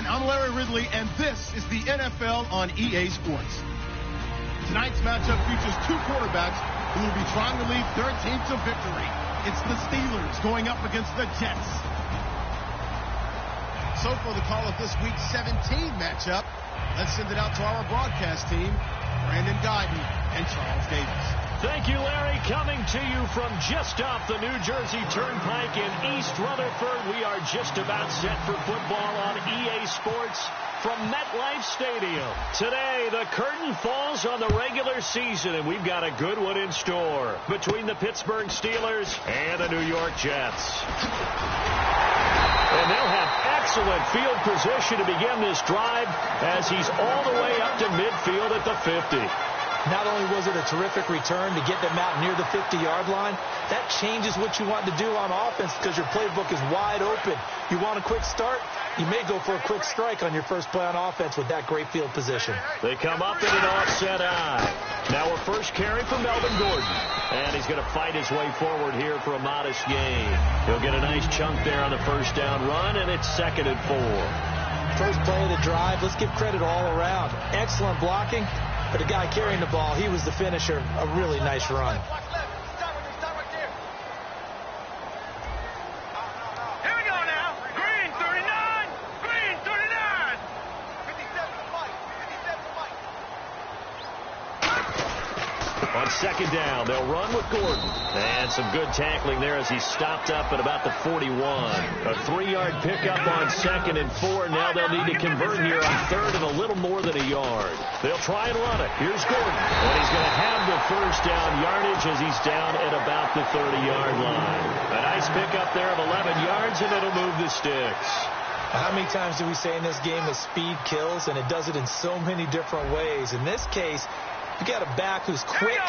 everyone. I'm Larry Ridley, and this is the NFL on EA Sports. Tonight's matchup features two quarterbacks who will be trying to lead their team to victory. It's the Steelers going up against the Jets. So for the call of this week's 17 matchup, let's send it out to our broadcast team, Brandon Guyton and Charles Davis. Thank you, Larry. Coming to you from just off the New Jersey Turnpike in East Rutherford. We are just about set for football on EA Sports from MetLife Stadium. Today, the curtain falls on the regular season, and we've got a good one in store between the Pittsburgh Steelers and the New York Jets. And they'll have excellent field position to begin this drive as he's all the way up to midfield at the 50. Not only was it a terrific return to get them out near the 50-yard line, that changes what you want to do on offense because your playbook is wide open. You want a quick start? You may go for a quick strike on your first play on offense with that great field position. They come up in an offset eye. Now a first carry for Melvin Gordon. And he's going to fight his way forward here for a modest gain. He'll get a nice chunk there on the first down run, and it's 2nd and 4. First play of the drive, let's give credit all around. Excellent blocking. But the guy carrying the ball, he was the finisher. A really nice run. Here we go now. Green 39. Green 39. 57 to Mike. 57 to Mike. On 2nd down, they'll run with Gordon. And some good tackling there as he's stopped up at about the 41. A 3-yard pickup on 2nd and 4. Now they'll need to convert here on 3rd and a little more than a yard. They'll try and run it. Here's Gordon. And he's going to have the first down yardage as he's down at about the 30-yard line. A nice pickup there of 11 yards, and it'll move the sticks. How many times do we say in this game that speed kills, and it does it in so many different ways? In this case, you got a back who's quick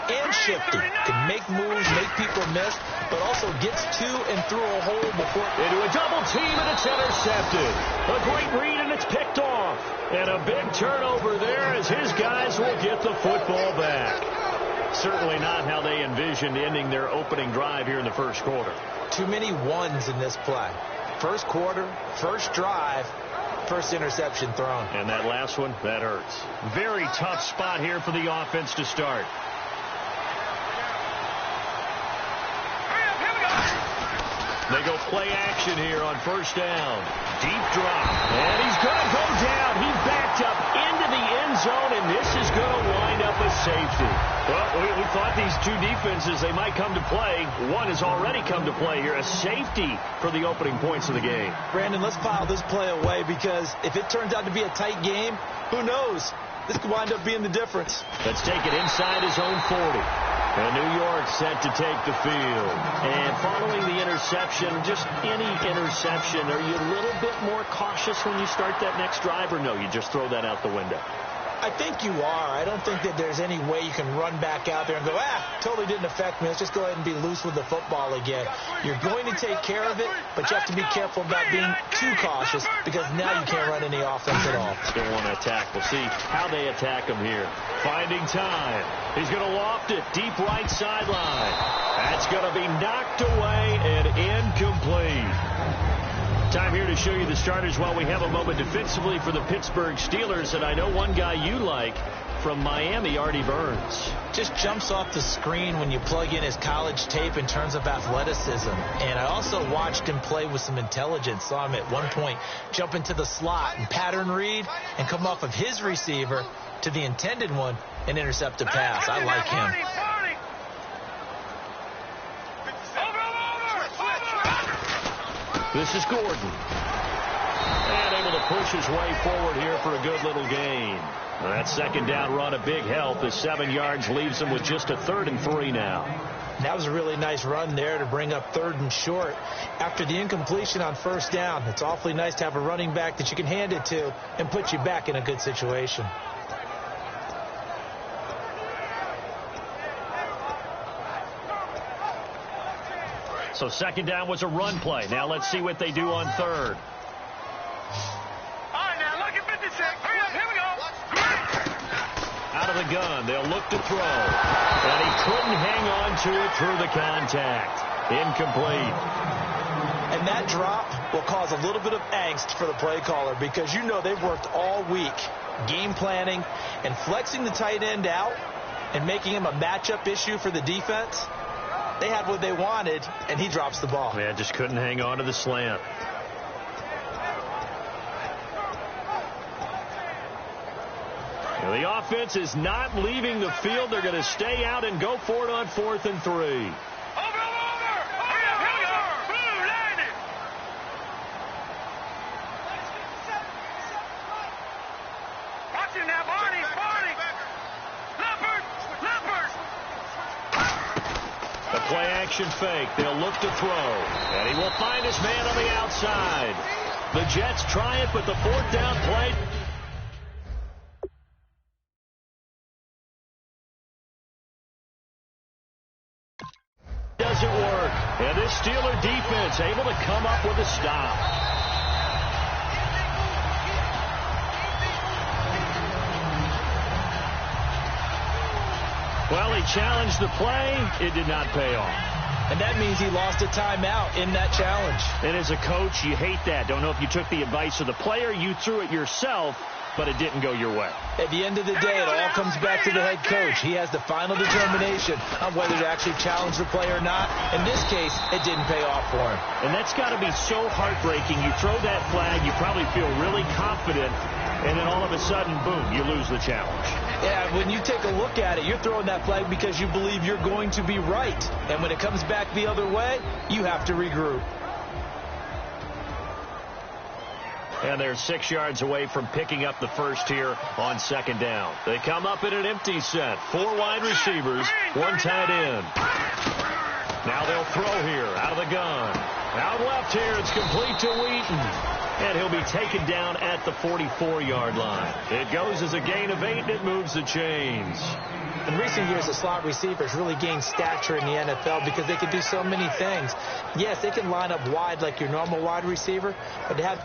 and shifty, can make moves, make people miss, but also gets to and through a hole before. Into a double team, and it's intercepted. A great read, and it's picked off. And a big turnover there as his guys will get the football back. Certainly not how they envisioned ending their opening drive here in the first quarter. Too many ones in this play. First quarter, first drive, first interception thrown. And that last one, that hurts. Very tough spot here for the offense to start. They go play action here on first down. Deep drop. And he's going to go down. He backed up into the end zone, and this is going to wind up a safety. Well, we thought these two defenses, they might come to play. One has already come to play here. A safety for the opening points of the game. Brandon, let's file this play away because if it turns out to be a tight game, who knows? This could wind up being the difference. Let's take it inside his own 40. And New York set to take the field. And following the interception, just any interception, are you a little bit more cautious when you start that next drive, or no, you just throw that out the window? I think you are. I don't think that there's any way you can run back out there and go, totally didn't affect me. Let's just go ahead and be loose with the football again. You're going to take care of it, but you have to be careful about being too cautious because now you can't run any offense at all. Still want to attack. We'll see how they attack him here. Finding time. He's going to loft it deep right sideline. That's going to be knocked away and incomplete. Time here to show you the starters while we have a moment defensively for the Pittsburgh Steelers. And I know one guy you like from Miami, Artie Burns. Just jumps off the screen when you plug in his college tape in terms of athleticism. And I also watched him play with some intelligence. Saw him at one point jump into the slot and pattern read and come off of his receiver to the intended one and intercept a pass. I like him. This is Gordon. And able to push his way forward here for a good little gain. That 2nd down run, a big help. The 7 yards leaves him with just a 3rd and 3 now. That was a really nice run there to bring up 3rd and short. After the incompletion on first down, it's awfully nice to have a running back that you can hand it to and put you back in a good situation. So 2nd down was a run play. Now let's see what they do on 3rd. All right, now look at 56. Hurry up, here we go. Out of the gun, they'll look to throw. And he couldn't hang on to it through the contact. Incomplete. And that drop will cause a little bit of angst for the play caller because you know they've worked all week game planning and flexing the tight end out and making him a matchup issue for the defense. They had what they wanted, and he drops the ball. Yeah, just couldn't hang on to the slant. Well, the offense is not leaving the field. They're going to stay out and go for it on 4th and 3. Over! Blue, landed! Watch him now, Barney! Leopard! The play-action fake. They'll look to throw. And he will find his man on the outside. The Jets try it, but the 4th down play doesn't work. And this Steeler defense able to come up with a stop. Well, he challenged the play. It did not pay off. And that means he lost a timeout in that challenge. And as a coach, you hate that. Don't know if you took the advice of the player. You threw it yourself, but it didn't go your way. At the end of the day, it all comes back to the head coach. He has the final determination on whether to actually challenge the play or not. In this case, it didn't pay off for him. And that's got to be so heartbreaking. You throw that flag, you probably feel really confident, and then all of a sudden, boom, you lose the challenge. Yeah, when you take a look at it, you're throwing that flag because you believe you're going to be right. And when it comes back the other way, you have to regroup. And they're 6 yards away from picking up the first here on 2nd down. They come up in an empty set. 4 wide receivers, 1 tight end. Now they'll throw here out of the gun. Out left here, it's complete to Wheaton. And he'll be taken down at the 44-yard line. It goes as a gain of 8, and it moves the chains. In recent years, the slot receivers really gained stature in the NFL because they can do so many things. Yes, they can line up wide like your normal wide receiver, but they have...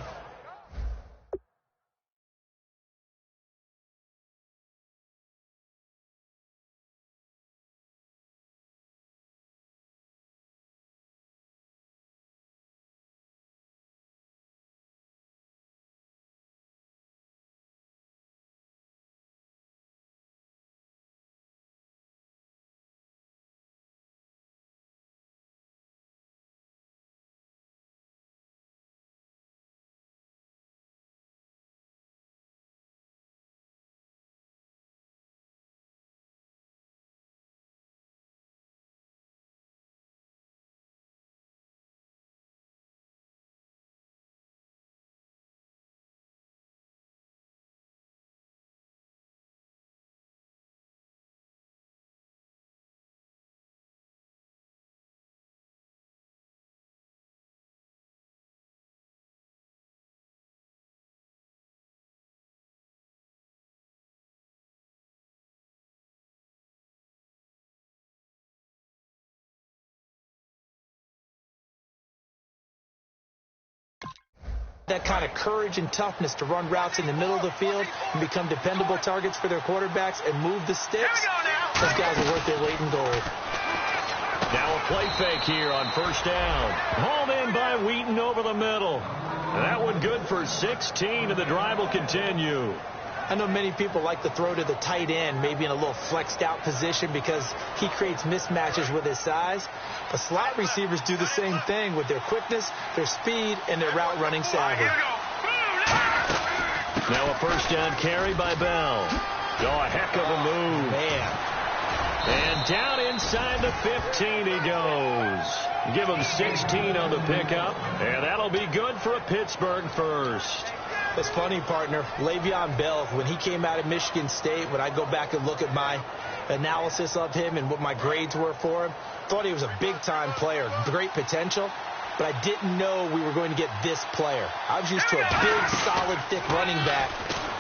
that kind of courage and toughness to run routes in the middle of the field and become dependable targets for their quarterbacks and move the sticks. Those guys are worth their weight in gold. Now a play fake here on 1st down. Hauled in by Wheaton over the middle. That one good for 16, and the drive will continue. I know many people like to throw to the tight end, maybe in a little flexed out position because he creates mismatches with his size. But slot receivers do the same thing with their quickness, their speed, and their route running savvy. Now a 1st down carry by Bell. Oh, a heck of a move. Man. And down inside the 15 he goes. Give him 16 on the pickup, and that'll be good for a Pittsburgh first. It's funny, partner. Le'Veon Bell, when he came out of Michigan State, when I go back and look at my analysis of him and what my grades were for him, thought he was a big-time player, great potential, but I didn't know we were going to get this player. I was used to a big, solid, thick running back,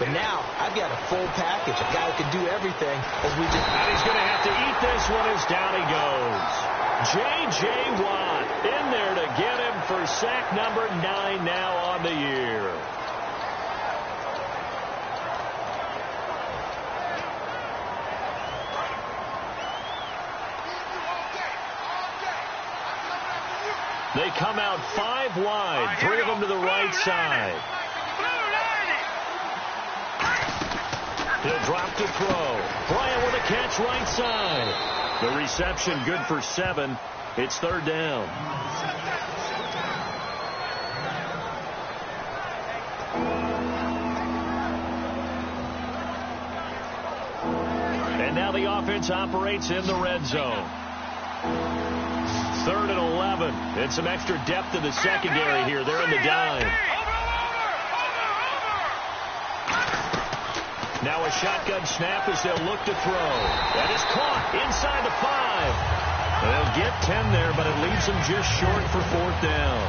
but now I've got a full package, a guy who can do everything. And he's going to have to eat this one as down he goes. J.J. Watt in there to get him for sack number 9 now on the year. They come out 5 wide, 3 of them to the right side. He'll drop to throw. Bryant with a catch right side. The reception good for 7. It's 3rd down. And now the offense operates in the red zone. 3rd and 11. And some extra depth in the secondary here. They're in the dime. Now a shotgun snap as they'll look to throw. That is caught inside the 5. They'll get 10 there, but it leaves them just short for 4th down.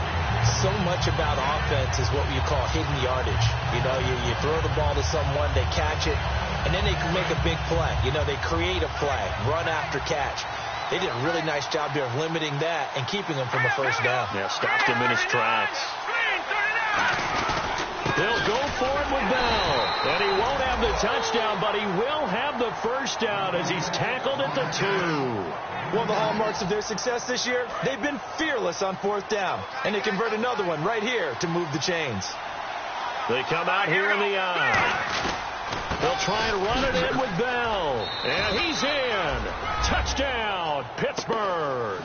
So much about offense is what you call hidden yardage. You know, you throw the ball to someone, they catch it, and then they can make a big play. You know, they create a play, run after catch. They did a really nice job here of limiting that and keeping him from a 1st down. Yeah, stopped him in his tracks. They'll go for it with Bell. And he won't have the touchdown, but he will have the 1st down as he's tackled at the 2. One of the hallmarks of their success this year, they've been fearless on 4th down. And they convert another one right here to move the chains. They come out here in the eye. They'll try and run it in with Bell. And he's in. Touchdown, Pittsburgh.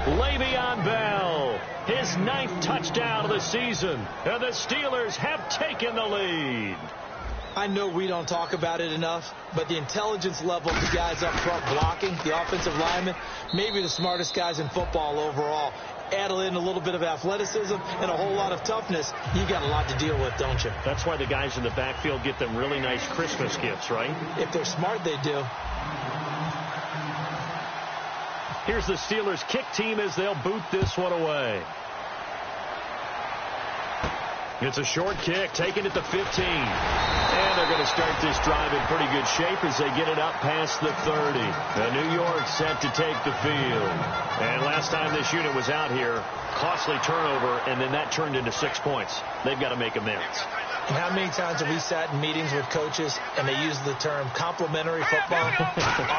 Le'Veon Bell, his 9th touchdown of the season. And the Steelers have taken the lead. I know we don't talk about it enough, but the intelligence level of the guys up front blocking, the offensive linemen, maybe the smartest guys in football overall. Add in a little bit of athleticism and a whole lot of toughness, you got a lot to deal with, don't you? That's why the guys in the backfield get them really nice Christmas gifts, right? If they're smart, they do. Here's the Steelers kick team as they'll boot this one away. It's a short kick, taken at the 15. And they're going to start this drive in pretty good shape as they get it up past the 30. New York set to take the field. And last time this unit was out here, costly turnover, and then that turned into 6 points. They've got to make amends. And how many times have we sat in meetings with coaches and they use the term complementary football?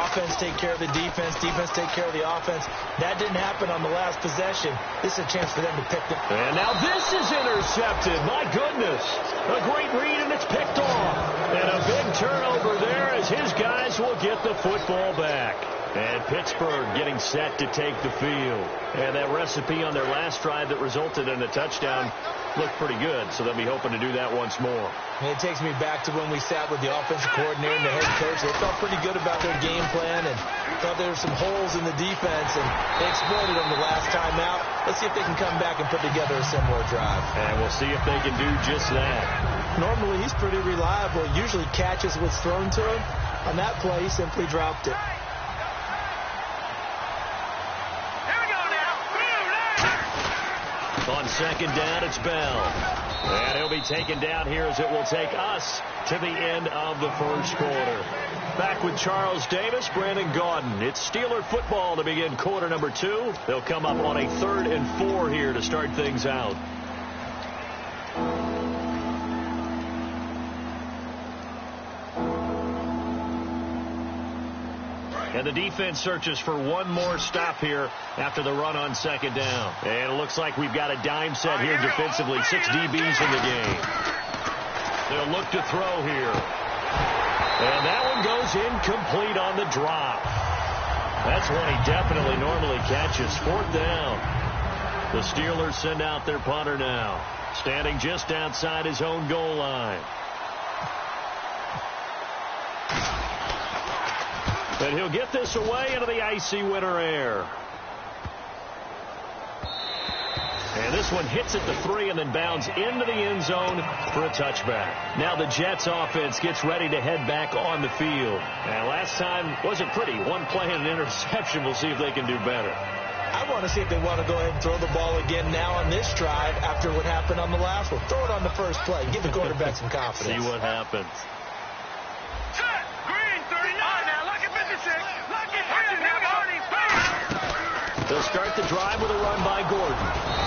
Offense take care of the defense, defense take care of the offense. That didn't happen on the last possession. This is a chance for them to pick the... And now this is intercepted. My goodness. A great read, and it's picked off. And a big turnover there as his guys will get the football back. And Pittsburgh getting set to take the field. And that recipe on their last drive that resulted in a touchdown looked pretty good, so they'll be hoping to do that once more. And it takes me back to when we sat with the offensive coordinator and the head coach. They felt pretty good about their game plan and thought there were some holes in the defense, and they exploited them the last time out. Let's see if they can come back and put together a similar drive. And we'll see if they can do just that. Normally, he's pretty reliable. He usually catches what's thrown to him. On that play, he simply dropped it. On 2nd down, it's Bell. And he'll be taken down here as it will take us to the end of the 1st quarter. Back with Charles Davis, Brandon Gaudin. It's Steeler football to begin quarter number 2. They'll come up on a 3rd and 4 here to start things out. And the defense searches for one more stop here after the run on 2nd down. And it looks like we've got a dime set here defensively. 6 DBs in the game. They'll look to throw here. And that one goes incomplete on the drop. That's one he definitely normally catches. 4th down. The Steelers send out their punter now. Standing just outside his own goal line. And he'll get this away into the icy winter air. And this one hits at the 3 and then bounds into the end zone for a touchback. Now the Jets offense gets ready to head back on the field. And last time wasn't pretty. One play and an interception. We'll see if they can do better. I want to see if they want to go ahead and throw the ball again now on this drive after what happened on the last one. Throw it on the first play. Give the quarterback some confidence. See what happens. They'll start the drive with a run by Gordon.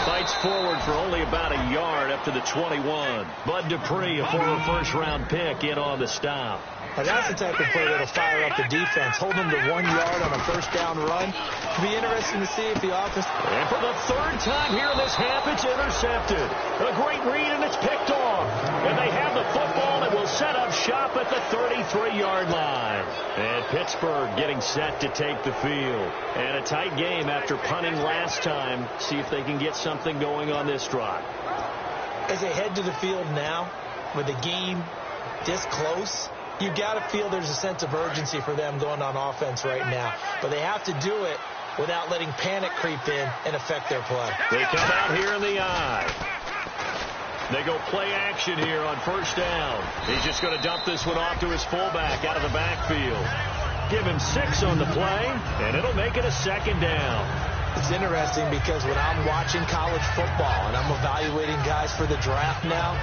Fights forward for only about a yard up to the 21. Bud Dupree, a former first-round pick, in on the stop. Now, that's the type of play that'll fire up the defense. Hold them to 1 yard on a first down run. It'll be interesting to see if the offense... And for the third time here in this half, it's intercepted. A great read, and it's picked off. And they have the football and will set up shop at the 33-yard line. And Pittsburgh getting set to take the field. And a tight game after punting last time. See if they can get something going on this drive. As they head to the field now, with the game this close, you got to feel there's a sense of urgency for them going on offense right now. But they have to do it without letting panic creep in and affect their play. They come out here in the eye. They go play action here on first down. He's just going to dump this one off to his fullback out of the backfield. Give him 6 on the play, and it'll make it a second down. It's interesting because when I'm watching college football and I'm evaluating guys for the draft now,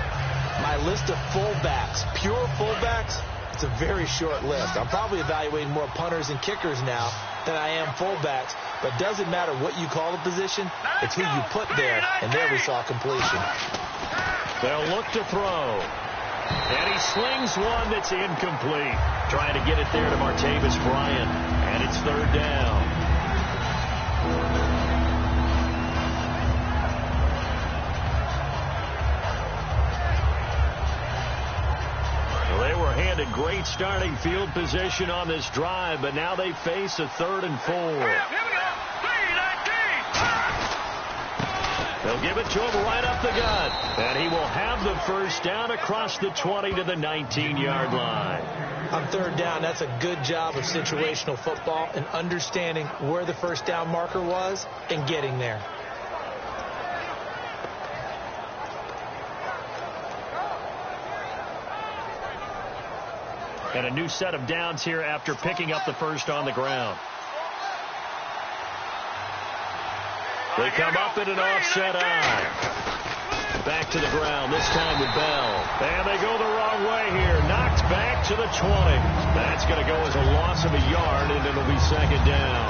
my list of fullbacks, pure fullbacks, it's a very short list. I'm probably evaluating more punters and kickers now than I am fullbacks. But it doesn't matter what you call the position, it's who you put there. And there we saw completion. They'll look to throw. And he slings one that's incomplete. Trying to get it there to Martavis Bryant. And it's third down. They were handed great starting field position on this drive, but now they face a 3rd and 4. They'll give it to him right up the gut, and he will have the first down across the 20 to the 19-yard line. On third down, that's a good job of situational football and understanding where the first down marker was and getting there. And a new set of downs here after picking up the first on the ground. They come up in an offset eye. Back to the ground, this time with Bell. And they go the wrong way here. Knocked back to the 20. That's going to go as a loss of a yard, and it'll be second down.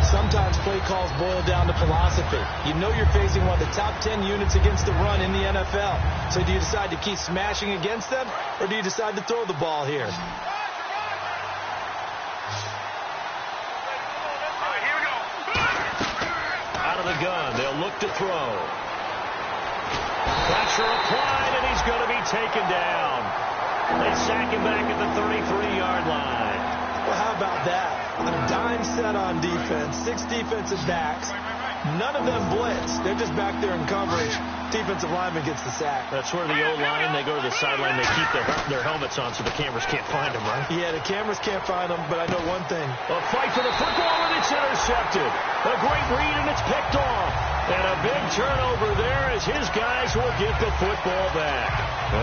Sometimes play calls boil down to philosophy. You know you're facing one of the top 10 units against the run in the NFL. So do you decide to keep smashing against them, or do you decide to throw the ball here? Out of the gun, they'll look to throw. Pressure applied, and he's going to be taken down. They sack him back at the 33-yard line. Well, how about that? A dime set on defense, 6 defensive backs. None of them blitz. They're just back there in coverage. Defensive lineman gets the sack. That's where the O-line, they go to the sideline, they keep their helmets on so the cameras can't find them, right? Yeah, the cameras can't find them, but I know one thing. A fight for the football, and it's intercepted. A great read, and it's picked off. And a big turnover there as his guys will get the football back.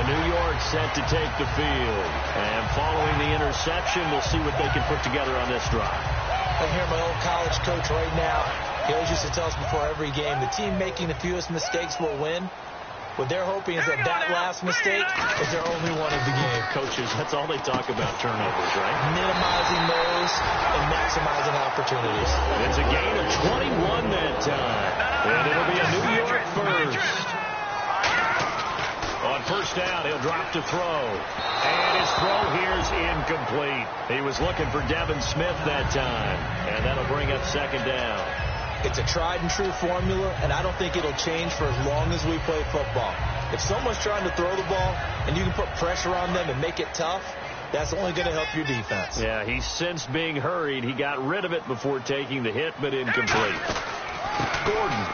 New York set to take the field. And following the interception, we'll see what they can put together on this drive. I hear my old college coach right now. He always used to tell us before every game, the team making the fewest mistakes will win. What they're hoping is that last mistake is their only one of the game. Coaches, that's all they talk about, turnovers, right? Minimizing those and maximizing opportunities. It's a gain of 21 that time. And it'll be a New York first. On first down, he'll drop to throw. And his throw here's incomplete. He was looking for Devin Smith that time. And that'll bring up second down. It's a tried-and-true formula, and I don't think it'll change for as long as we play football. If someone's trying to throw the ball and you can put pressure on them and make it tough, that's only going to help your defense. Yeah, he's since being hurried. He got rid of it before taking the hit, but incomplete. Gordon.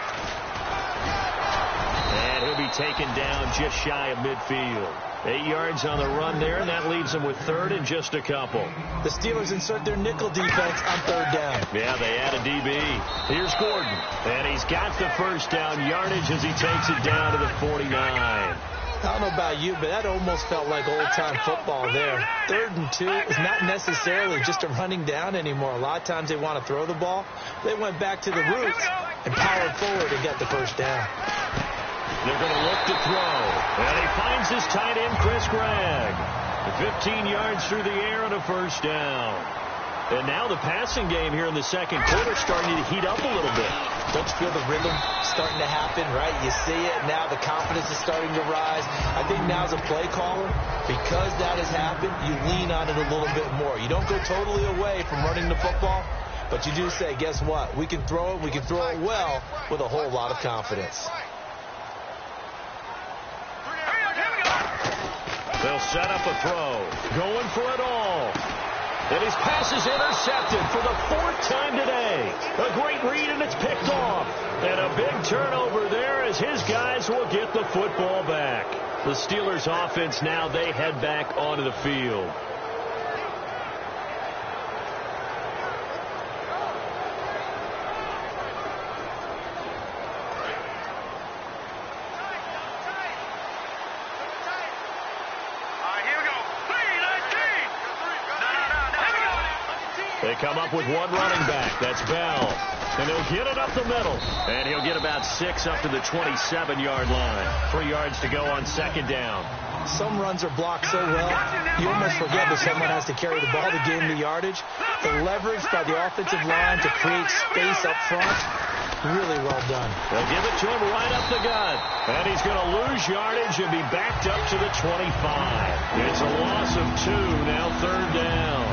And he'll be taken down just shy of midfield. 8 yards on the run there, and that leaves them with third and just a couple. The Steelers insert their nickel defense on third down. Yeah, they add a DB. Here's Gordon, and he's got the first down yardage as he takes it down to the 49. I don't know about you, but that almost felt like old-time football there. 3rd and 2 is not necessarily just a running down anymore. A lot of times they want to throw the ball. They went back to the roots and powered forward and got the first down. They're going to look to throw. And he finds his tight end, Chris Gregg. 15 yards through the air and a first down. And now the passing game here in the second quarter starting to heat up a little bit. Don't you feel the rhythm starting to happen, right? You see it now. The confidence is starting to rise. I think now as a play caller, because that has happened, you lean on it a little bit more. You don't go totally away from running the football, but you do say, guess what? We can throw it. We can throw it well with a whole lot of confidence. They'll set up a throw. Going for it all. And his pass is intercepted for the 4th time today. A great read, and it's picked off. And a big turnover there as his guys will get the football back. The Steelers offense now, they head back onto the field. They come up with one running back. That's Bell. And they'll get it up the middle. And he'll get about 6 up to the 27-yard line. 3 yards to go on second down. Some runs are blocked so well, you almost forget that someone has to carry the ball to gain the yardage. The leverage by the offensive line to create space up front, really well done. They'll give it to him right up the gut. And he's going to lose yardage and be backed up to the 25. It's a loss of 2, now 3rd down.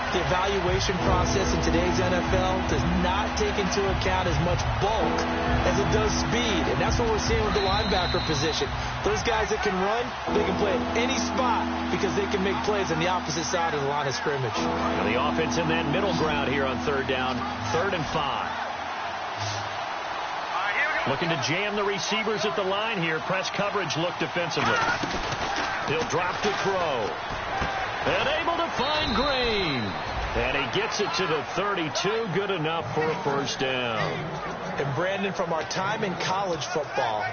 The evaluation process in today's NFL does not take into account as much bulk as it does speed. And that's what we're seeing with the linebacker position. Those guys that can run, they can play at any spot because they can make plays on the opposite side of the line of scrimmage. And the offense in that middle ground here on 3rd down, 3rd and 5. Looking to jam the receivers at the line here. Press coverage look defensively. He'll drop to throw. And able to find Green. And he gets it to the 32. Good enough for a 1st down. And Brandon, from our time in college football,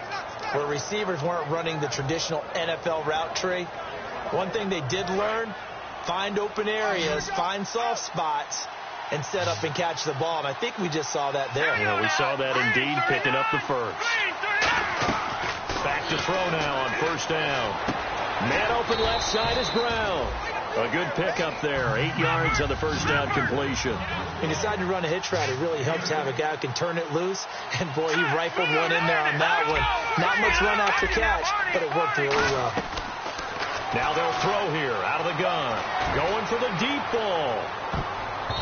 where receivers weren't running the traditional NFL route tree, one thing they did learn, find open areas, find soft spots, and set up and catch the ball. And I think we just saw that there. Yeah, we saw that indeed, picking up the 1st. Back to throw now on 1st down. Man open left side is Brown. A good pickup there. 8 yards on the 1st down completion. He decided to run a hitch route. It really helps to have a guy who can turn it loose. And, boy, he rifled one in there on that one. Not much run after catch, but it worked really well. Now they'll throw here out of the gun. Going for the deep ball.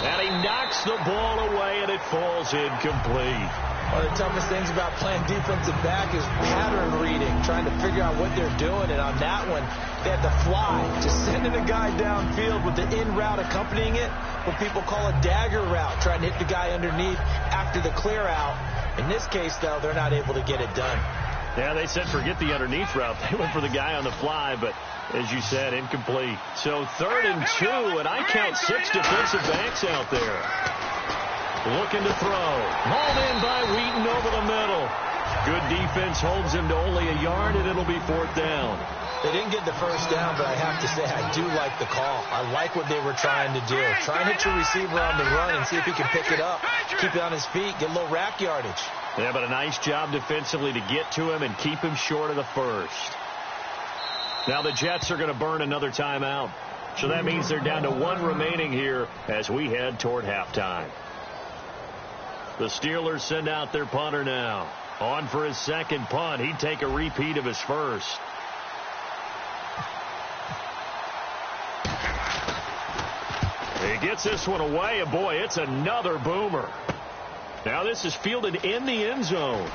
And he knocks the ball away, and it falls incomplete. One of the toughest things about playing defensive back is pattern reading, trying to figure out what they're doing. And on that one, they had to fly, just sending a guy downfield with the in route accompanying it, what people call a dagger route, trying to hit the guy underneath after the clear out. In this case, though, they're not able to get it done. Yeah, they said forget the underneath route. They went for the guy on the fly, but as you said, incomplete. So 3rd and 2, and I count 6 defensive backs out there. Looking to throw. Hauled in by Wheaton over the middle. Good defense holds him to only a yard, and it'll be 4th down. They didn't get the 1st down, but I have to say I do like the call. I like what they were trying to do. Try and hit your receiver on the run and see if he can pick it up. Keep it on his feet, get a little rack yardage. Yeah, but a nice job defensively to get to him and keep him short of the 1st. Now the Jets are going to burn another timeout. So that means they're down to 1 remaining here as we head toward halftime. The Steelers send out their punter now. On for his 2nd punt. He'd take a repeat of his 1st. He gets this one away, and boy, it's another boomer. Now this is fielded in the end zone.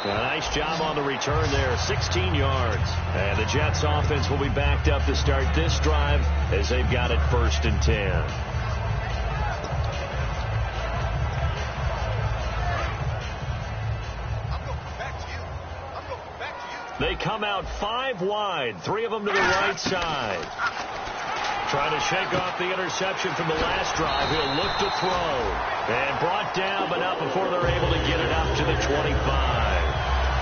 A nice job on the return there, 16 yards. And the Jets offense will be backed up to start this drive as they've got it 1st and 10. They come out 5 wide, 3 of them to the right side. Trying to shake off the interception from the last drive. He'll look to throw. And brought down, but not before they're able to get it up to the 25.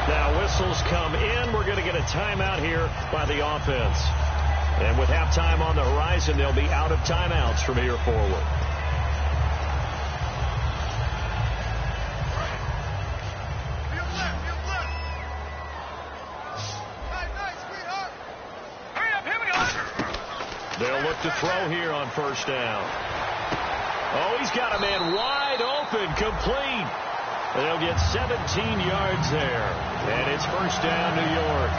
Now whistles come in. We're going to get a timeout here by the offense. And with halftime on the horizon, they'll be out of timeouts from here forward. They'll look look to throw here on first down. Oh, he's got a man wide open, complete. They'll get 17 yards there. And it's first down, New York.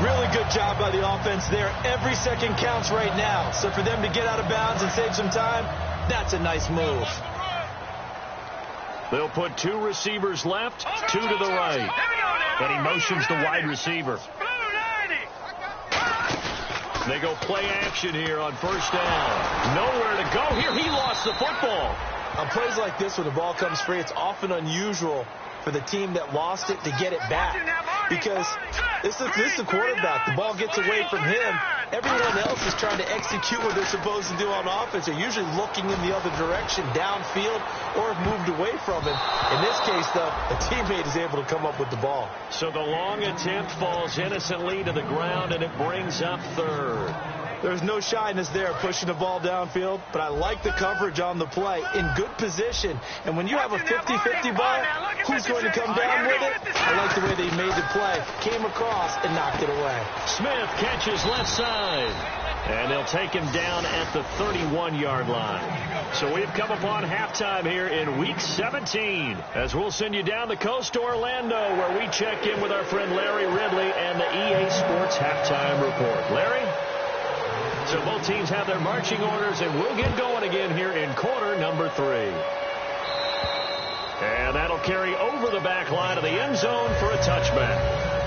Really good job by the offense there. Every second counts right now. So for them to get out of bounds and save some time, that's a nice move. They'll put 2 receivers left, 2 to the right. And he motions the wide receiver. They go play action here on first down. Nowhere to go here. He lost the football. On plays like this where the ball comes free, it's often unusual for the team that lost it to get it back. Because this is the quarterback. The ball gets away from him. Everyone else is trying to execute what they're supposed to do on offense. They're usually looking in the other direction, downfield, or have moved away from him. In this case, though, a teammate is able to come up with the ball. So the long attempt falls innocently to the ground, and it brings up third. There's no shyness there pushing the ball downfield, but I like the coverage on the play. In good position. And when you have a 50-50 ball, who's going to come down with it? I like the way they made the play. Came across and knocked it away. Smith catches left side. And they'll take him down at the 31-yard line. So we've come upon halftime here in Week 17. As we'll send you down the coast to Orlando, where we check in with our friend Larry Ridley and the EA Sports Halftime Report. Larry? So both teams have their marching orders, and we'll get going again here in quarter number 3. And that'll carry over the back line of the end zone for a touchback.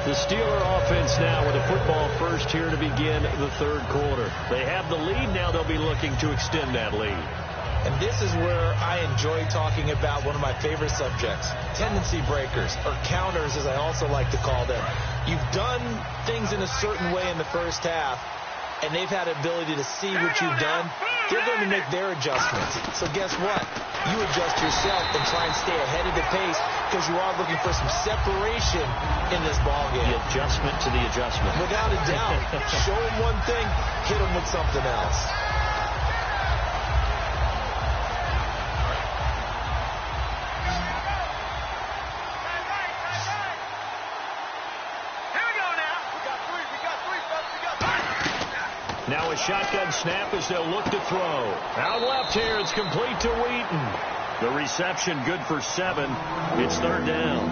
The Steeler offense now with a football first here to begin the third quarter. They have the lead. Now they'll be looking to extend that lead. And this is where I enjoy talking about one of my favorite subjects, tendency breakers, or counters as I also like to call them. You've done things in a certain way in the first half, and they've had the ability to see what you've done. They're going to make their adjustments. So guess what? You adjust yourself and try and stay ahead of the pace because you are looking for some separation in this ballgame. The adjustment to the adjustment. Without a doubt. Show them one thing, hit them with something else. Now a shotgun snap as they'll look to throw. Out left here, it's complete to Wheaton. The reception good for 7. It's third down.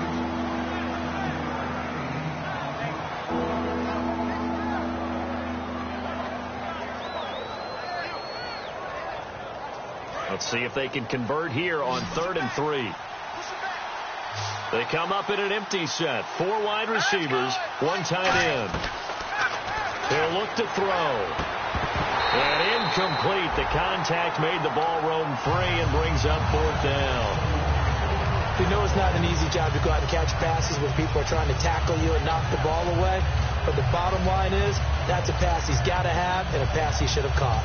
Let's see if they can convert here on 3rd and 3. They come up in an empty set. 4 wide receivers, 1 tight end. They'll look to throw. And incomplete. The contact made the ball roam free and brings up 4th down. We know it's not an easy job to go out and catch passes when people are trying to tackle you and knock the ball away. But the bottom line is, that's a pass he's got to have and a pass he should have caught.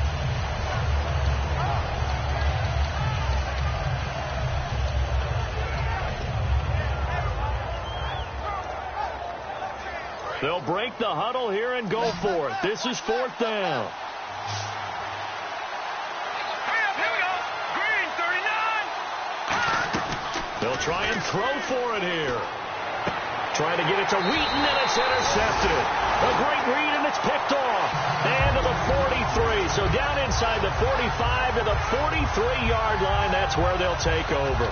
They'll break the huddle here and go for it. This is 4th down. They'll try and throw for it here. Trying to get it to Wheaton, and it's intercepted. A great read, and it's picked off. And to the 43. So down inside the 45 to the 43-yard line. That's where they'll take over.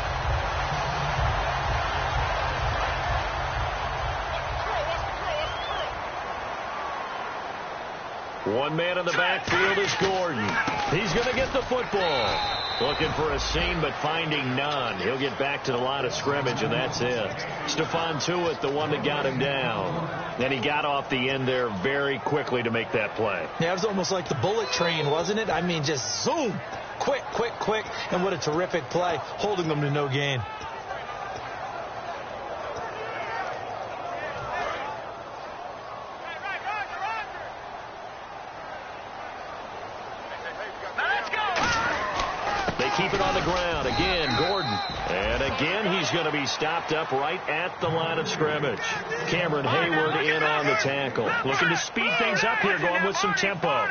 One man in the backfield is Gordon. He's going to get the football. Looking for a seam, but finding none. He'll get back to the line of scrimmage, and that's it. Stephon Tuitt, the one that got him down. And he got off the end there very quickly to make that play. Yeah, it was almost like the bullet train, wasn't it? I mean, just zoom. Quick, quick, quick. And what a terrific play, holding them to no gain. Keep it on the ground. Again, Gordon. And again, he's going to be stopped up right at the line of scrimmage. Cameron Hayward in on the tackle. Looking to speed things up here, going with some tempo.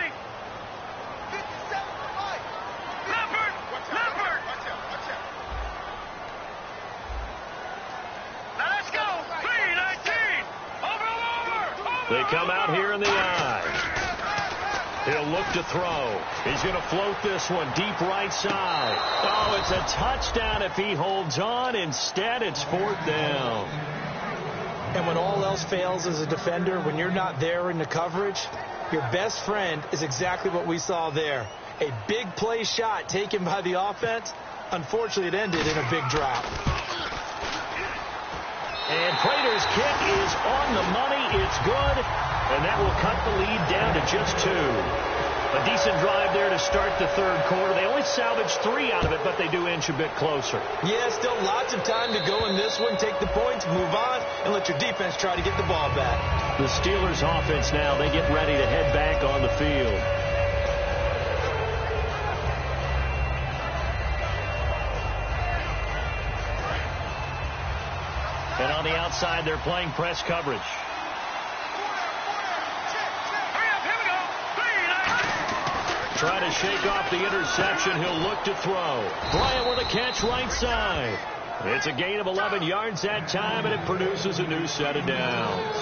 They come out here in the I. He'll look to throw. He's going to float this one deep right side. Oh, it's a touchdown if he holds on. Instead, it's 4th down. And when all else fails as a defender, when you're not there in the coverage, your best friend is exactly what we saw there. A big play shot taken by the offense. Unfortunately, it ended in a big drop. And Prater's kick is on the money. It's good. And that will cut the lead down to just 2. A decent drive there to start the 3rd quarter. They only salvaged 3 out of it, but they do inch a bit closer. Yeah, still lots of time to go in this one. Take the points, move on, and let your defense try to get the ball back. The Steelers offense now, they get ready to head back on the field. And on the outside, they're playing press coverage. Try to shake off the interception. He'll look to throw. Bryant with a catch right side. It's a gain of 11 yards that time, and it produces a new set of downs.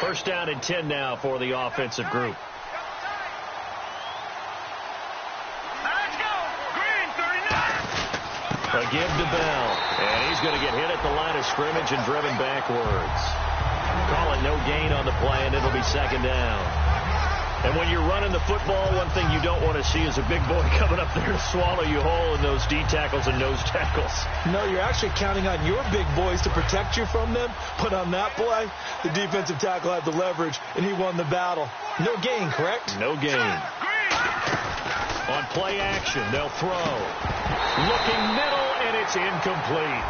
First down and 10 now for the offensive group. A give to Bell. And he's going to get hit at the line of scrimmage and driven backwards. Call it no gain on the play, and it'll be 2nd down. And when you're running the football, one thing you don't want to see is a big boy coming up there to swallow you whole in those D tackles and nose tackles. No, you're actually counting on your big boys to protect you from them. But on that play, the defensive tackle had the leverage, and he won the battle. No gain, correct? No gain. On play action, they'll throw. Looking middle, and it's incomplete.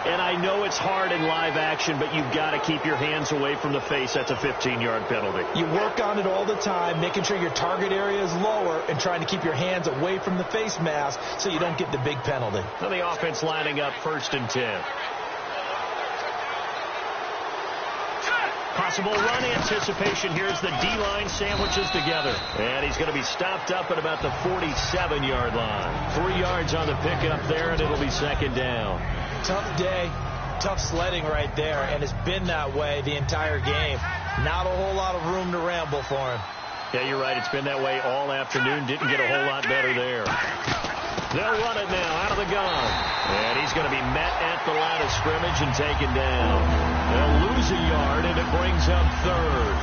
And I know it's hard in live action, but you've got to keep your hands away from the face. That's a 15-yard penalty. You work on it all the time, making sure your target area is lower and trying to keep your hands away from the face mask so you don't get the big penalty. Now the offense lining up 1st and 10. Possible run anticipation. Here's the D-line sandwiches together. And he's going to be stopped up at about the 47-yard line. 3 yards on the pickup there, and it'll be 2nd down. Tough day, tough sledding right there, and it's been that way the entire game. Not a whole lot of room to ramble for him. Yeah, you're right. It's been that way all afternoon. Didn't get a whole lot better there. They'll run it now out of the gun. And he's going to be met at the line of scrimmage and taken down. They'll lose a yard, and it brings up 3rd.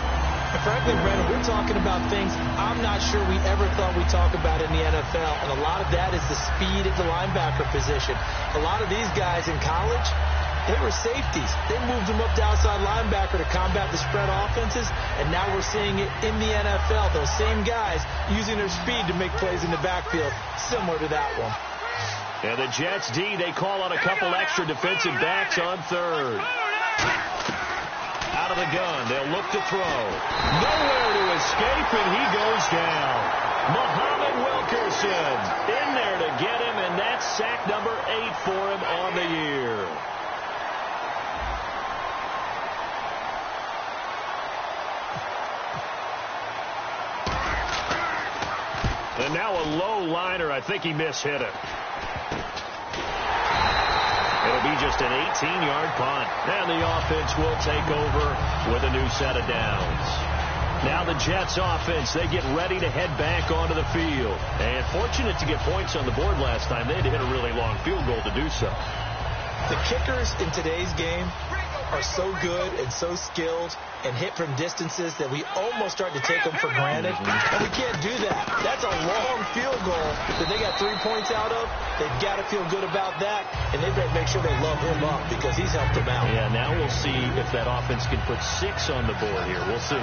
And frankly, Brandon, we're talking about things I'm not sure we ever thought we'd talk about in the NFL, and a lot of that is the speed at the linebacker position. A lot of these guys in college, they were safeties. They moved them up to outside linebacker to combat the spread offenses, and now we're seeing it in the NFL. Those same guys using their speed to make plays in the backfield, similar to that one. And the Jets D, they call on a couple extra defensive backs on 3rd. Out of the gun, they'll look to throw. Nowhere to escape, and he goes down. Muhammad Wilkerson in there to get him, and that's sack number 8 for him on the year. And now a low liner. I think he mishit it. It'll be just an 18-yard punt. And the offense will take over with a new set of downs. Now the Jets offense, they get ready to head back onto the field. And fortunate to get points on the board last time. They had to hit a really long field goal to do so. The kickers in today's game are so good and so skilled and hit from distances that we almost start to take them for granted. And we can't do that. That's a long field goal that they got 3 points out of. They've got to feel good about that, and they better make sure they love him up because he's helped them out. Yeah, now we'll see if that offense can put 6 on the board here. We'll see.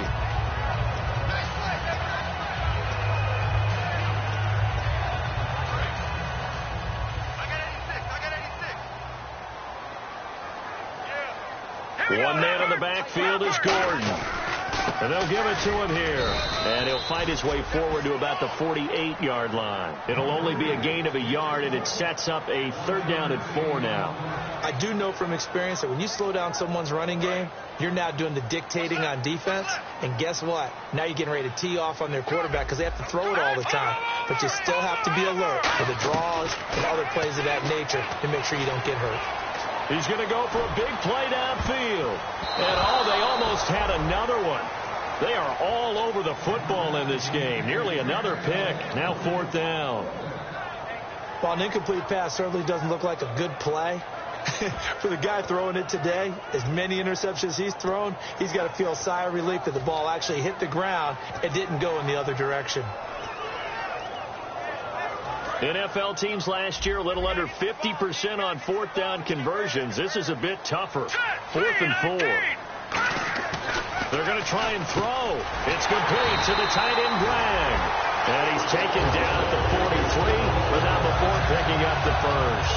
One man on the backfield is Gordon. And they'll give it to him here. And he'll fight his way forward to about the 48-yard line. It'll only be a gain of a yard, and it sets up a 3rd down and 4 now. I do know from experience that when you slow down someone's running game, you're now doing the dictating on defense. And guess what? Now you're getting ready to tee off on their quarterback because they have to throw it all the time. But you still have to be alert for the draws and other plays of that nature to make sure you don't get hurt. He's going to go for a big play downfield. And they almost had another one. They are all over the football in this game. Nearly another pick. Now 4th down. Well, an incomplete pass certainly doesn't look like a good play. For the guy throwing it today, as many interceptions he's thrown, he's got to feel a sigh of relief that the ball actually hit the ground and didn't go in the other direction. NFL teams last year a little under 50% on 4th down conversions. This is a bit tougher. 4th and 4. They're going to try and throw. It's complete to the tight end, Bragg. And he's taken down at the 43, but not before picking up the first.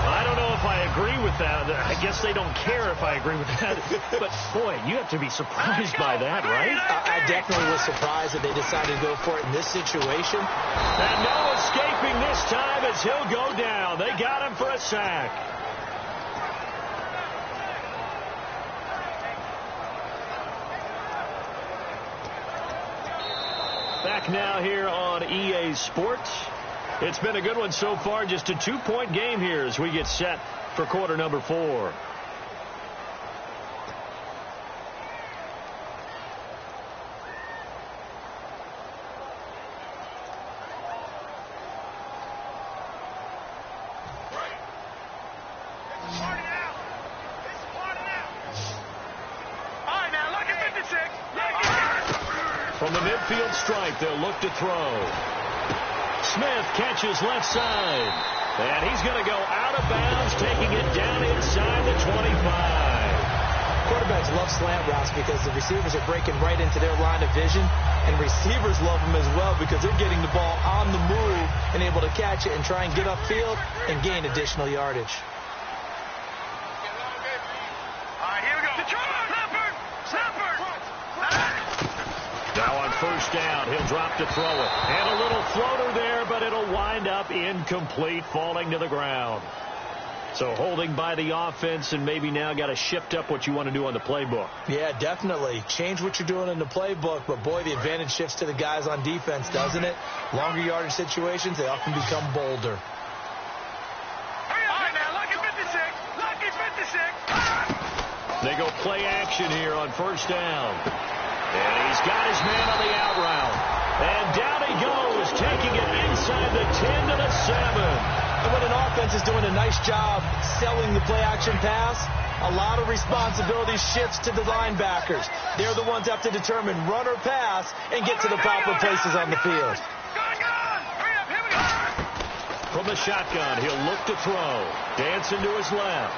I don't know if I agree with that. I guess they don't care if I agree with that. But, boy, you have to be surprised by that, right? I definitely was surprised that they decided to go for it in this situation. And no escaping this time as he'll go down. They got him for a sack. Back now here on EA Sports. It's been a good one so far. Just a 2-point game here as we get set for quarter number 4. From the midfield stripe, they'll look to throw. Smith catches left side. And he's going to go out of bounds, taking it down inside the 25. Quarterbacks love slant routes because the receivers are breaking right into their line of vision. And receivers love them as well because they're getting the ball on the move and able to catch it and try and get upfield and gain additional yardage. Now on 1st down, he'll drop to throw it. And a little floater there, but it'll wind up incomplete, falling to the ground. So holding by the offense, and maybe now got to shift up what you want to do on the playbook. Yeah, definitely. Change what you're doing in the playbook, but boy, the advantage shifts to the guys on defense, doesn't it? Longer yardage situations, they often become bolder. They go play action here on 1st down. And he's got his man on the out route. And down he goes, taking it inside the 10 to the 7. And when an offense is doing a nice job selling the play-action pass, a lot of responsibility shifts to the linebackers. They're the ones that have to determine run or pass and get to the proper places on the field. From the shotgun, he'll look to throw. Dancing to his left.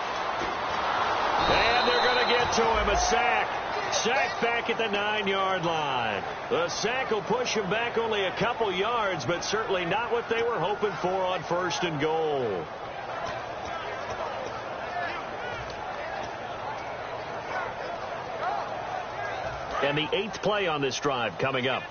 And they're going to get to him. A sack. Sack back at the 9-yard line. The sack will push him back only a couple yards, but certainly not what they were hoping for on 1st and goal. And the 8th play on this drive coming up.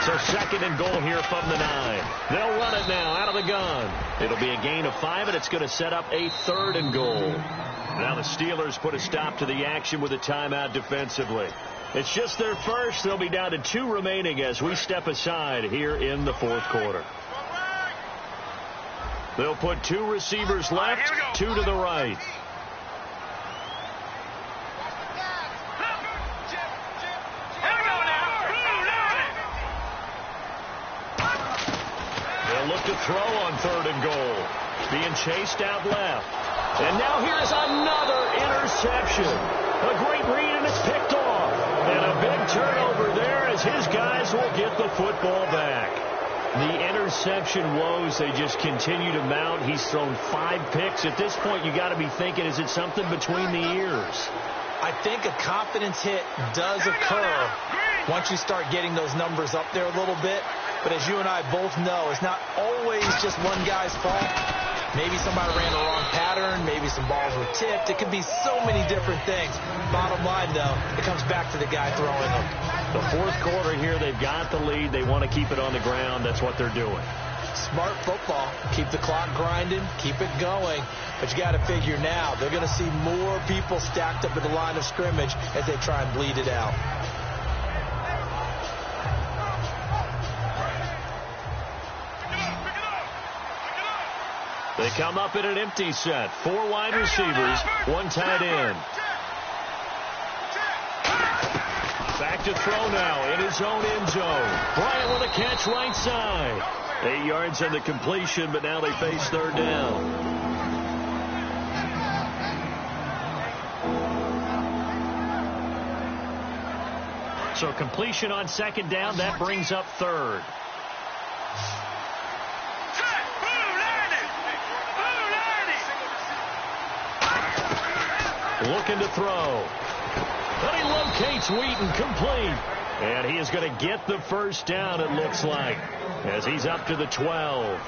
So 2nd and goal here from the 9. They'll run it now out of the gun. It'll be a gain of 5, and it's going to set up a 3rd and goal. Now the Steelers put a stop to the action with a timeout defensively. It's just their first. They'll be down to 2 remaining as we step aside here in the 4th quarter. They'll put 2 receivers left, 2 to the right. Look to throw on 3rd and goal. Being chased out left. And now here's another interception. A great read, and it's picked off. And a big turnover there as his guys will get the football back. The interception woes, they just continue to mount. He's thrown 5 picks. At this point, you got to be thinking, is it something between the ears? I think a confidence hit does occur once you start getting those numbers up there a little bit. But as you and I both know, it's not always just one guy's fault. Maybe somebody ran the wrong pattern. Maybe some balls were tipped. It could be so many different things. Bottom line, though, it comes back to the guy throwing them. The 4th quarter here, they've got the lead. They want to keep it on the ground. That's what they're doing. Smart football. Keep the clock grinding. Keep it going. But you got to figure now, they're going to see more people stacked up at the line of scrimmage as they try and bleed it out. They come up in an empty set. 4 wide receivers, 1 tight end. Back to throw now in his own end zone. Bryant with a catch right side. 8 yards on the completion, but now they face 3rd down. So completion on 2nd down, that brings up 3rd. Looking to throw. But he locates Wheaton, complete. And he is going to get the 1st down, it looks like, as he's up to the 12.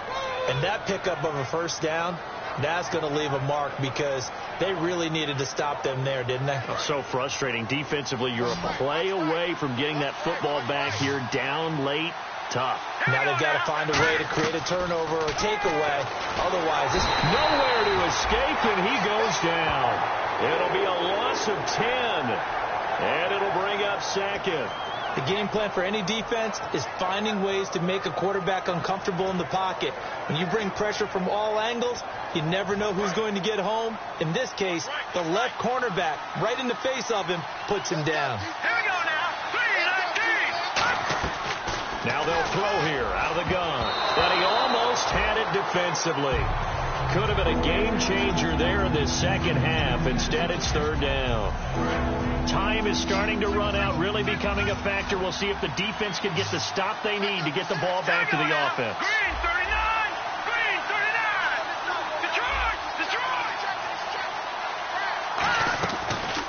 And that pickup of a 1st down, that's going to leave a mark because they really needed to stop them there, didn't they? Oh, so frustrating. Defensively, you're a play away from getting that football back here, down late. Tough. Now they've got to find a way to create a turnover or a takeaway. Otherwise, this nowhere to escape, and he goes down. It'll be a loss of 10, and it'll bring up 2nd. The game plan for any defense is finding ways to make a quarterback uncomfortable in the pocket. When you bring pressure from all angles, you never know who's going to get home. In this case, the left cornerback, right in the face of him, puts him down. Here we go now. 3-19. Now they'll throw here out of the gun. But he almost had it defensively. Could have been a game changer there in this 2nd half. Instead, it's 3rd down. Time is starting to run out, really becoming a factor. We'll see if the defense can get the stop they need to get the ball back to the offense. Green 39. Green 39. Detroit. Detroit.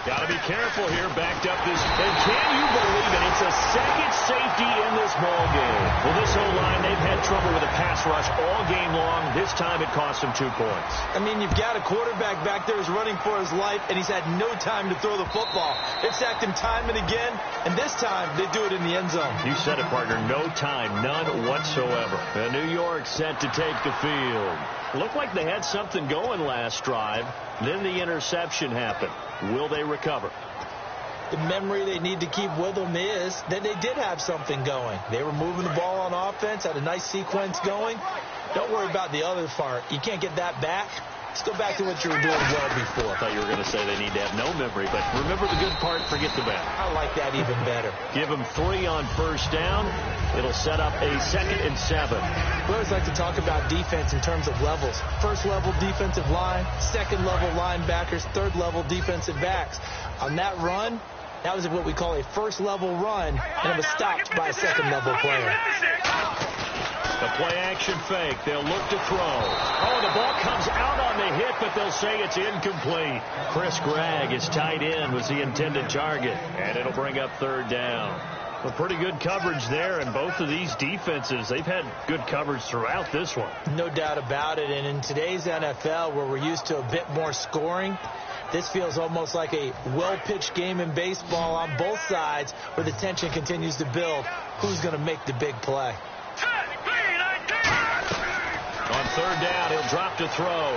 Got to be careful here. Backed up this. And can you believe it? It's a 2nd safety in this ball game. Well, this O-line, they've had trouble with a pass rush all game long. This time it cost them 2 points. I mean, you've got a quarterback back there who's running for his life, and he's had no time to throw the football. They've sacked him time and again, and this time they do it in the end zone. You said it, partner. No time, none whatsoever. And New York set to take the field. Looked like they had something going last drive. Then the interception happened. Will they recover? The memory they need to keep with them is that they did have something going. They were moving the ball on offense, had a nice sequence going. Don't worry about the other part. You can't get that back. Let's go back to what you were doing well before. I thought you were going to say they need to have no memory, but remember the good part, forget the bad. I like that even better. Give them 3 on 1st down. It'll set up a 2nd and 7. We always like to talk about defense in terms of levels. 1st level defensive line, 2nd level linebackers, 3rd level defensive backs. On that run, that was what we call a 1st level run, and it was stopped by a 2nd level player. The play action fake. They'll look to throw. Oh, the ball comes out on the hit, but they'll say it's incomplete. Chris Gregg, his tight end, was the intended target, and it'll bring up 3rd down. Well, pretty good coverage there, and both of these defenses, they've had good coverage throughout this one. No doubt about it, and in today's NFL, where we're used to a bit more scoring, this feels almost like a well-pitched game in baseball on both sides, where the tension continues to build. Who's going to make the big play? On 3rd down, he'll drop to throw.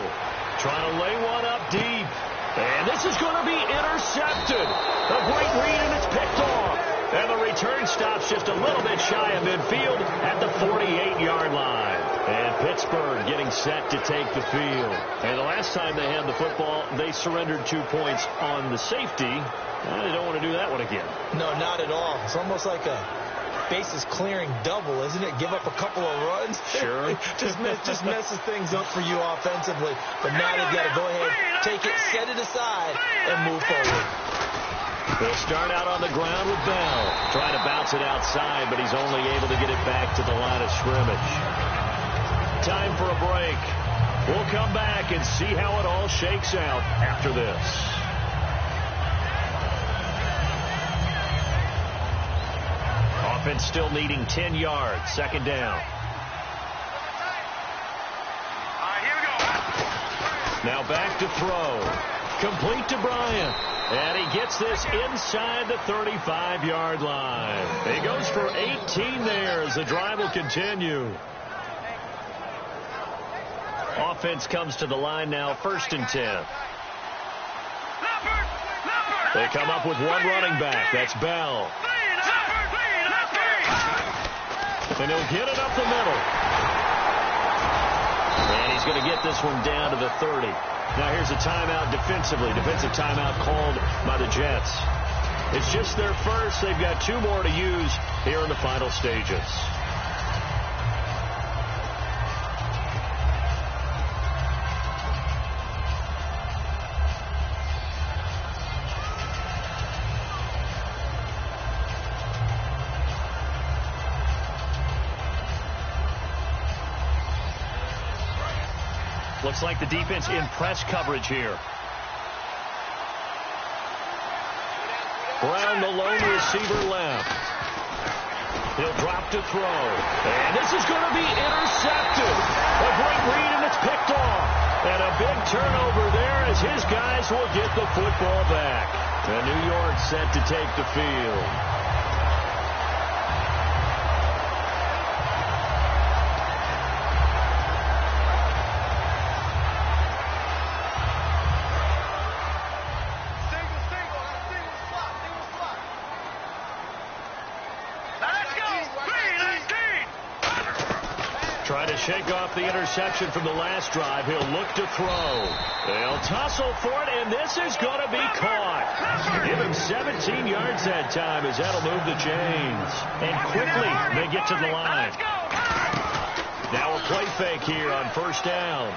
Trying to lay one up deep. And this is going to be intercepted. A great read, and it's picked off. And the return stops just a little bit shy of midfield at the 48-yard line. And Pittsburgh getting set to take the field. And the last time they had the football, they surrendered 2 points on the safety. They don't want to do that one again. No, not at all. It's almost like a bases clearing double, isn't it? Give up a couple of runs. Sure. just messes things up for you offensively. But now they've got to go ahead, take it, set it aside, and move forward. They'll start out on the ground with Bell. Trying to bounce it outside, but he's only able to get it back to the line of scrimmage. Time for a break. We'll come back and see how it all shakes out after this. Offense still needing 10 yards. 2nd down. Here we go. Now back to throw. Complete to Bryant. And he gets this inside the 35-yard line. He goes for 18 there as the drive will continue. Offense comes to the line now, 1st and 10. They come up with one running back. That's Bell. And he'll get it up the middle. And he's He's going to get this one down to the 30. Now here's a timeout defensively. Defensive timeout called by the Jets. It's just their first. They've got 2 more to use here in the final stages. Looks like the defense in press coverage here. Brown, the lone receiver left. He'll drop to throw. And this is going to be intercepted. A great read, and it's picked off. And a big turnover there as his guys will get the football back. And New York set to take the field. Trying to shake off the interception from the last drive. He'll look to throw. They'll tussle for it, and this is going to be caught. Give him 17 yards that time as that'll move the chains. And quickly they get to the line. Now a play fake here on first down.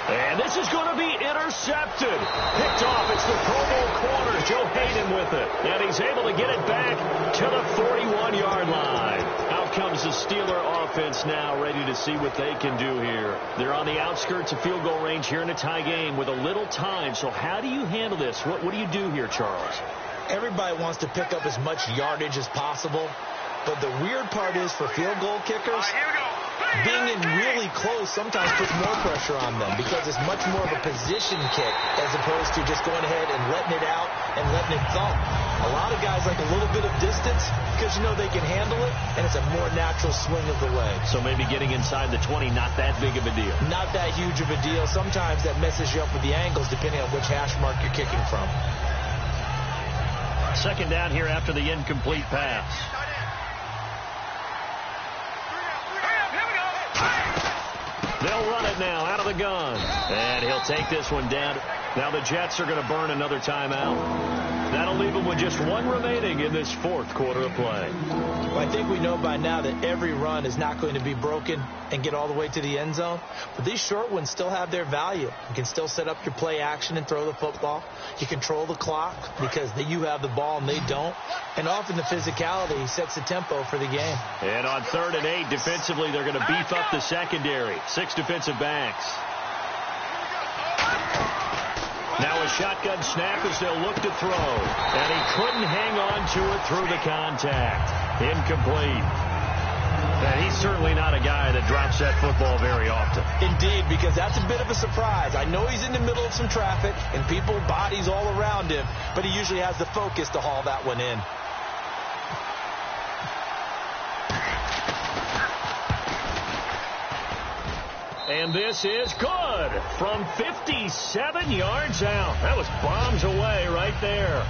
And this is going to be intercepted. Picked off. It's the Pro Bowl corner, Joe Hayden with it. And he's able to get it back to the 41-yard line. Out comes the Steeler offense now, ready to see what they can do here. They're on the outskirts of field goal range here in a tie game with a little time. So how do you handle this? What do you do here, Charles? Everybody wants to pick up as much yardage as possible. But the weird part is for field goal kickers, being in really close sometimes puts more pressure on them because it's much more of a position kick as opposed to just going ahead and letting it out and letting it thump. A lot of guys like a little bit of distance because you know they can handle it, and it's a more natural swing of the leg. So maybe getting inside the 20, not that big of a deal. Not that huge of a deal. Sometimes that messes you up with the angles depending on which hash mark you're kicking from. Second down here after the incomplete pass. They'll run it now out of the gun. And he'll take this one down. Now the Jets are going to burn another timeout. That'll leave them with just 1 remaining in this 4th quarter of play. Well, I think we know by now that every run is not going to be broken and get all the way to the end zone. But these short ones still have their value. You can still set up your play action and throw the football. You control the clock because you have the ball and they don't. And often the physicality sets the tempo for the game. And on 3rd and 8, defensively, they're going to beef up the secondary. 6 defensive backs. Now a shotgun snap as they'll look to throw. And he couldn't hang on to it through the contact. Incomplete. And he's certainly not a guy that drops that football very often. Indeed, because that's a bit of a surprise. I know he's in the middle of some traffic and people, bodies all around him, but he usually has the focus to haul that one in. And this is good from 57 yards out. That was bombs away right there.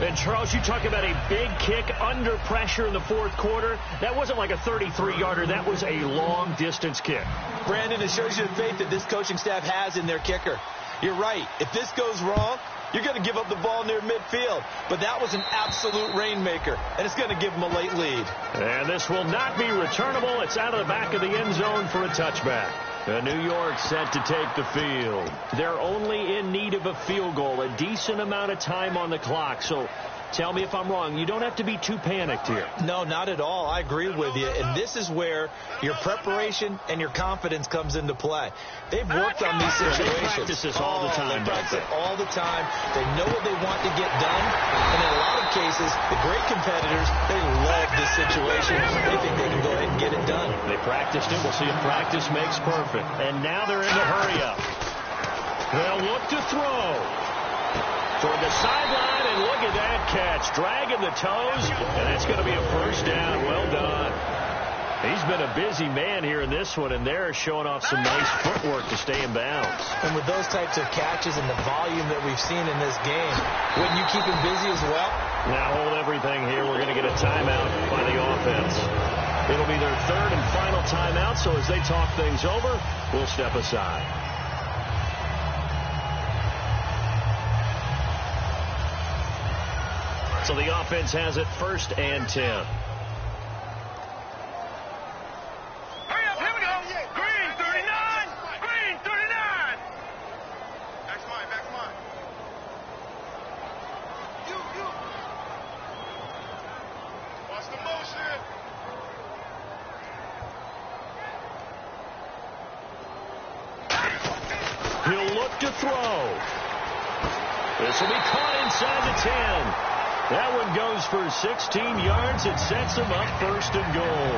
And, Charles, you talk about a big kick under pressure in the 4th quarter. That wasn't like a 33-yarder. That was a long-distance kick. Brandon, it shows you the faith that this coaching staff has in their kicker. You're right. If this goes wrong, you're going to give up the ball near midfield. But that was an absolute rainmaker, and it's going to give them a late lead. And this will not be returnable. It's out of the back of the end zone for a touchback. New York set to take the field. They're only in need of a field goal, a decent amount of time on the clock. So tell me if I'm wrong. You don't have to be too panicked here. No, not at all. I agree with you. And this is where your preparation and your confidence comes into play. They've worked on these situations. They practice this all the time. They practice it all the time. They know what they want to get done. And in a lot of cases, the great competitors, they love this situation. They think they can go ahead and get it done. They practiced it. We'll see if practice makes perfect. And now they're in the hurry up. They'll look to throw. Toward the sideline, and look at that catch. Dragging the toes, and it's going to be a first down. Well done. He's been a busy man here in this one, and they're showing off some nice footwork to stay in bounds. And with those types of catches and the volume that we've seen in this game, wouldn't you keep him busy as well? Now hold everything here. We're going to get a timeout by the offense. It'll be their third and final timeout, so as they talk things over, we'll step aside. So the offense has it 1st and 10. Hurry up, here we go. Green 39. Green 39. Back's mine, back's mine. You. Watch the motion. He'll look to throw. This will be caught inside the 10. That one goes for 16 yards. It sets him up 1st and goal.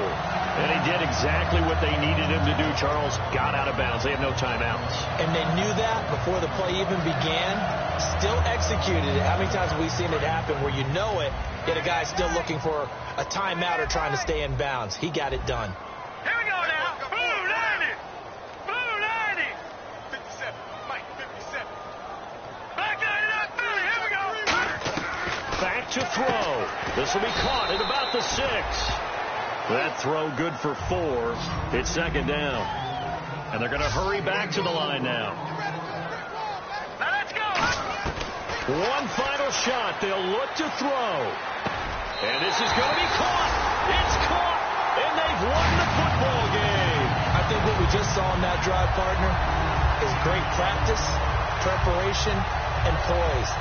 And he did exactly what they needed him to do, Charles. Got out of bounds. They have no timeouts. And they knew that before the play even began. Still executed it. How many times have we seen it happen where you know it, yet a guy's still looking for a timeout or trying to stay in bounds? He got it done. Here we go now. Blue 90. Blue 90. 57. Mike, 57. Back 99. Philly. Here we go. Back to throw. This will be caught at about the 6. That throw good for 4. It's 2nd down. And they're going to hurry back to the line now. Now let's go. One final shot. They'll look to throw. And this is going to be caught. It's caught. And they've won the football game. I think what we just saw in that drive, partner, is great practice, preparation, and poise.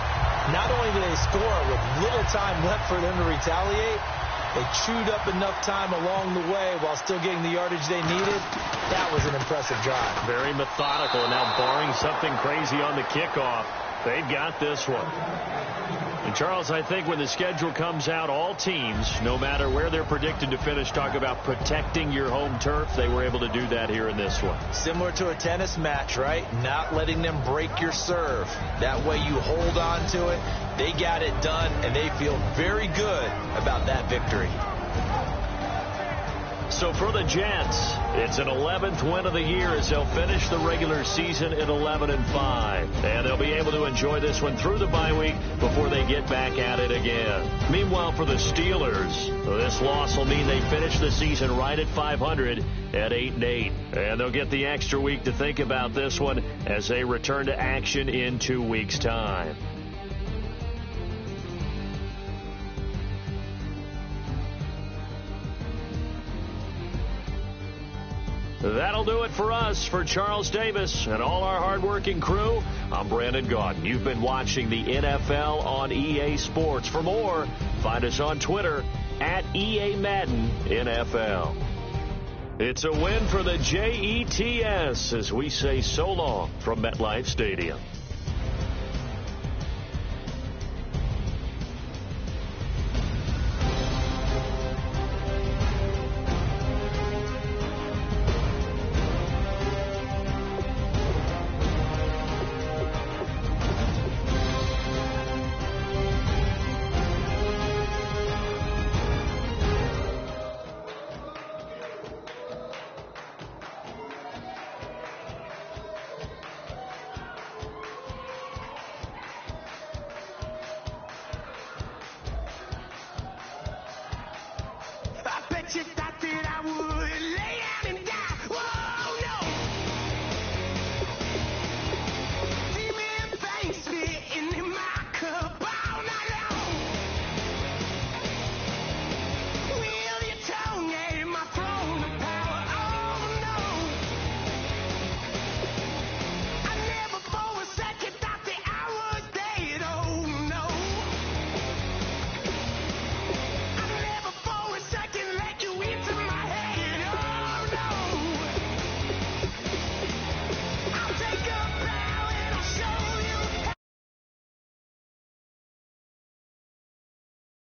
Not only did they score with little time left for them to retaliate, they chewed up enough time along the way while still getting the yardage they needed. That was an impressive drive. Very methodical. Now, barring something crazy on the kickoff, they've got this one. And, Charles, I think when the schedule comes out, all teams, no matter where they're predicted to finish, talk about protecting your home turf. They were able to do that here in this one. Similar to a tennis match, right? Not letting them break your serve. That way you hold on to it. They got it done, and they feel very good about that victory. So for the Jets, it's an 11th win of the year as they'll finish the regular season at 11-5. And they'll be able to enjoy this one through the bye week before they get back at it again. Meanwhile, for the Steelers, this loss will mean they finish the season right at 500 at 8-8. And they'll get the extra week to think about this one as they return to action in 2 weeks' time. That'll do it for us. For Charles Davis and all our hardworking crew, I'm Brandon Gaudin. You've been watching the NFL on EA Sports. For more, find us on Twitter at EA Madden NFL. It's a win for the Jets as we say so long from MetLife Stadium. I bet you